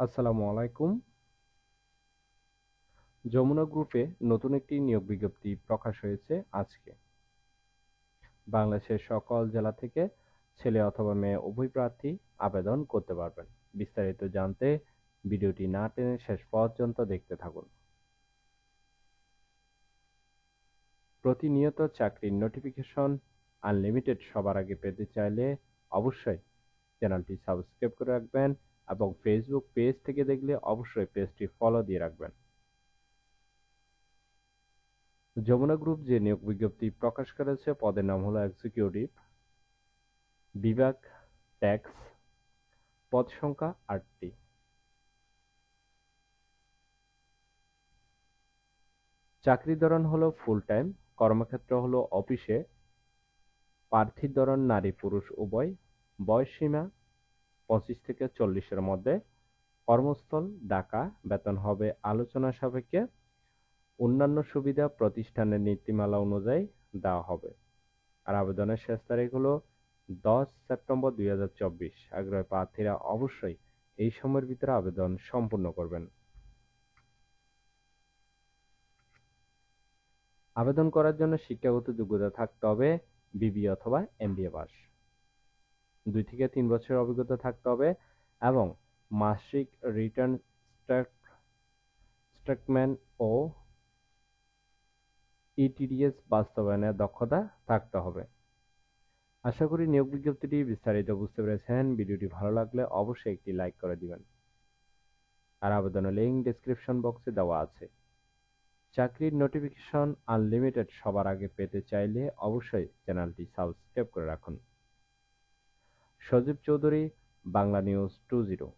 আসসালামু আলাইকুম। যমুনা গ্রুপে নতুন একটি নিয়োগ বিজ্ঞপ্তি প্রকাশ হয়েছে আজকে। বাংলাদেশের সকল জেলা থেকে ছেলে অথবা মেয়ে উভয় প্রার্থী আবেদন করতে পারবেন। বিস্তারিত জানতে ভিডিওটি না টেনে শেষ পর্যন্ত দেখতে থাকুন। প্রতিনিয়ত চাকরির নোটিফিকেশন আনলিমিটেড সবার আগে পেতে চাইলে অবশ্যই চ্যানেলটি সাবস্ক্রাইব করে রাখবেন এবং ফেসবুক পেজ থেকে দেখলে অবশ্যই পেজটি ফলো দিয়ে রাখবেন। যমুনা গ্রুপ যে নিয়োগ বিজ্ঞপ্তি প্রকাশ করেছে পদের নাম হলো এক্সিকিউটিভ, বিভাগ ট্যাক্স, পদ সংখ্যা ৮টি। চাকরির ধরন হলো ফুল টাইম, কর্মক্ষেত্র হলো অফিসে, প্রার্থীর ধরন নারী পুরুষ উভয়, বয়স সীমা 25 থেকে 40-এর মধ্যে, কর্মস্থল ঢাকা, বেতন হবে আলোচনা সাপেক্ষে, অন্যান্য সুবিধা প্রতিষ্ঠানের নীতিমালা অনুযায়ী দেওয়া হবে। আর আবেদনের শেষ তারিখ হলো 10 সেপ্টেম্বর 2024। আগ্রহী প্রার্থীরা অবশ্যই এই সময়ের ভিতরে আবেদন সম্পূর্ণ করবেন। আবেদন করার জন্য শিক্ষাগত যোগ্যতা থাকতে হবে বিবিএ অথবা এমবিএ পাস, 2 থেকে 3 বছরের অভিজ্ঞতা থাকতে হবে এবং মাসিক রিটার্ন স্টেটমেন্ট ও ইটিডিএস বাস্তবায়নের দক্ষতা থাকতে হবে। আশা করি নিয়োগ বিজ্ঞপ্তিটি বিস্তারিত বুঝতে পেরেছেন। ভিডিওটি ভালো লাগলে অবশ্যই একটি লাইক করে দিবেন। আর আবেদনের লিংক ডেসক্রিপশন বক্সে দেওয়া আছে। চাকরির নোটিফিকেশন আনলিমিটেড সবার আগে পেতে চাইলে অবশ্যই চ্যানেলটি সাবস্ক্রাইব করে রাখুন। সজীব চৌধুরী, বাংলা নিউজ 20।